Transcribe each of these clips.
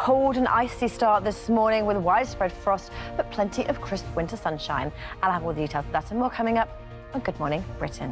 cold and icy start this morning with widespread frost, but plenty of crisp winter sunshine. I'll have all the details of that and more coming up on Good Morning Britain.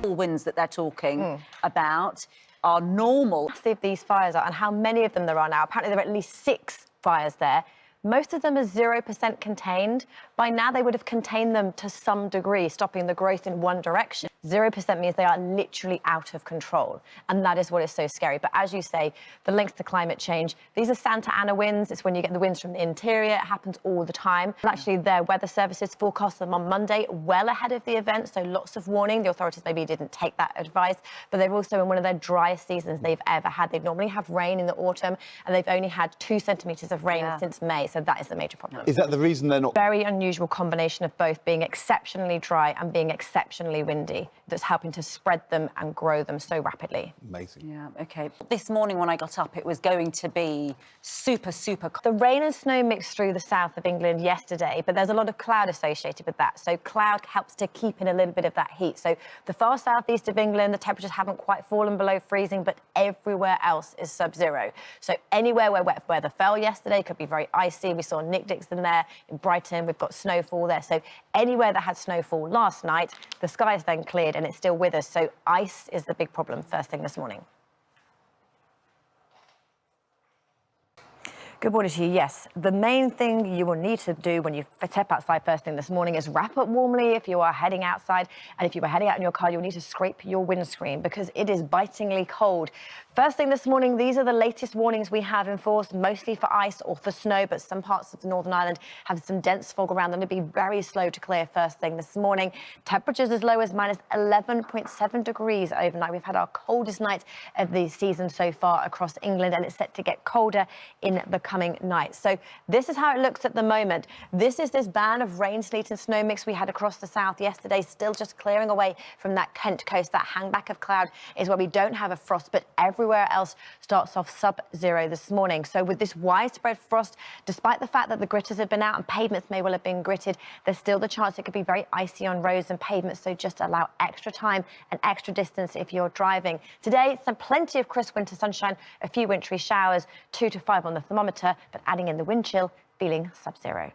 Winds that they're talking about are normal. See if these fires are and how many of them there are now. Apparently there are at least 6 fires there. Most of them are 0% contained. By now, they would have contained them to some degree, stopping the growth in one direction. 0% means they are literally out of control. And that is what is so scary. But as you say, the links to climate change, these are Santa Ana winds. It's when you get the winds from the interior. It happens all the time. And actually, their weather services forecast them on Monday, well ahead of the event. So lots of warning. The authorities maybe didn't take that advice. But they're also in one of their driest seasons they've ever had. They normally have rain in the autumn, and they've only had 2 centimetres of rain since May. So that is the major problem. Is that the reason they're not? Very unusual combination of both being exceptionally dry and being exceptionally windy that's helping to spread them and grow them so rapidly. Amazing. Yeah, OK. This morning when I got up, it was going to be super cold. The rain and snow mixed through the south of England yesterday, but there's a lot of cloud associated with that. So cloud helps to keep in a little bit of that heat. So the far southeast of England, the temperatures haven't quite fallen below freezing, but everywhere else is sub-zero. So anywhere where wet weather fell yesterday could be very icy. We saw Nick-Dicks in there. In Brighton, we've got snowfall there. So anywhere that had snowfall last night, the skies then cleared and it's still with us. So ice is the big problem first thing this morning. Good morning to you. Yes, the main thing you will need to do when you step outside first thing this morning is wrap up warmly if you are heading outside. And if you are heading out in your car, you'll need to scrape your windscreen because it is bitingly cold. First thing this morning, these are the latest warnings we have in force, mostly for ice or for snow, but some parts of Northern Ireland have some dense fog around them. It'll be very slow to clear first thing this morning. Temperatures as low as minus 11.7 degrees overnight. We've had our coldest night of the season so far across England, and it's set to get colder in the coming night. So this is how it looks at the moment. This is this band of rain, sleet and snow mix we had across the south yesterday, still just clearing away from that Kent coast. That hangback of cloud is where we don't have a frost, but everywhere else starts off sub-zero this morning. So with this widespread frost, despite the fact that the gritters have been out and pavements may well have been gritted, there's still the chance it could be very icy on roads and pavements. So just allow extra time and extra distance if you're driving. Today, some plenty of crisp winter sunshine, a few wintry showers, 2 to 5 on the thermometer, but adding in the wind chill, feeling sub-zero.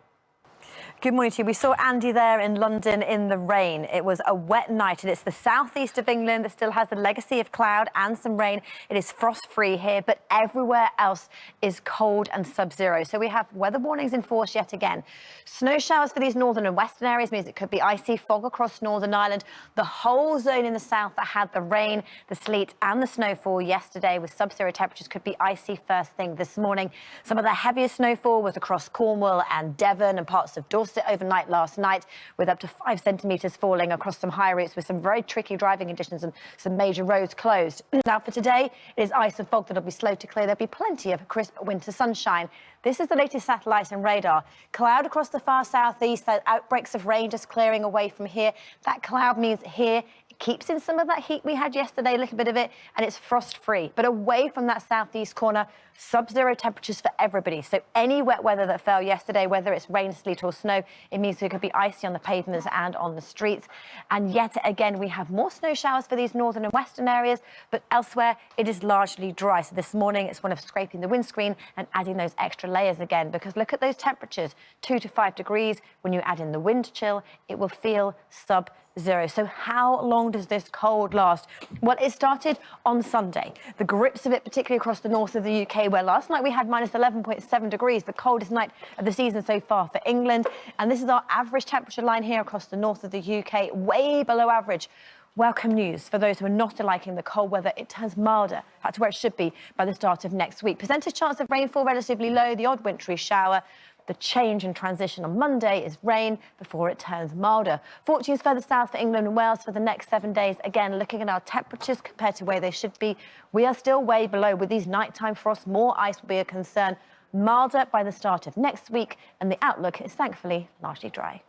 Good morning to you. We saw Andy there in London in the rain. It was a wet night, and it's the southeast of England that still has the legacy of cloud and some rain. It is frost-free here, but everywhere else is cold and sub-zero. So we have weather warnings in force yet again. Snow showers for these northern and western areas means it could be icy, fog across Northern Ireland. The whole zone in the south that had the rain, the sleet and the snowfall yesterday with sub-zero temperatures could be icy first thing this morning. Some of the heaviest snowfall was across Cornwall and Devon and parts of Dorset overnight last night, with up to 5 centimetres falling across some high routes with some very tricky driving conditions and some major roads closed. Now for today, it is ice and fog that'll be slow to clear. There'll be plenty of crisp winter sunshine. This is the latest satellite and radar. Cloud across the far southeast, those outbreaks of rain just clearing away from here. That cloud means here keeps in some of that heat we had yesterday, a little bit of it, and it's frost-free. But away from that southeast corner, sub-zero temperatures for everybody. So any wet weather that fell yesterday, whether it's rain, sleet or snow, it means it could be icy on the pavements and on the streets. And yet again, we have more snow showers for these northern and western areas, but elsewhere it is largely dry. So this morning it's one of scraping the windscreen and adding those extra layers again, because look at those temperatures, 2 to 5 degrees. When you add in the wind chill, it will feel sub-zero. So how long does this cold last? Well, it started on Sunday. The grips of it, particularly across the north of the UK, where last night we had minus 11.7 degrees, the coldest night of the season so far for England. And this is our average temperature line here across the north of the UK, way below average. Welcome news for those who are not liking the cold weather. It turns milder. That's where it should be by the start of next week. Percentage chance of rainfall relatively low, the odd wintry shower. The change and transition on Monday is rain before it turns milder. Fortunes further south for England and Wales for the next 7 days. Again, looking at our temperatures compared to where they should be, we are still way below. With these nighttime frosts, more ice will be a concern. Milder by the start of next week, and the outlook is thankfully largely dry.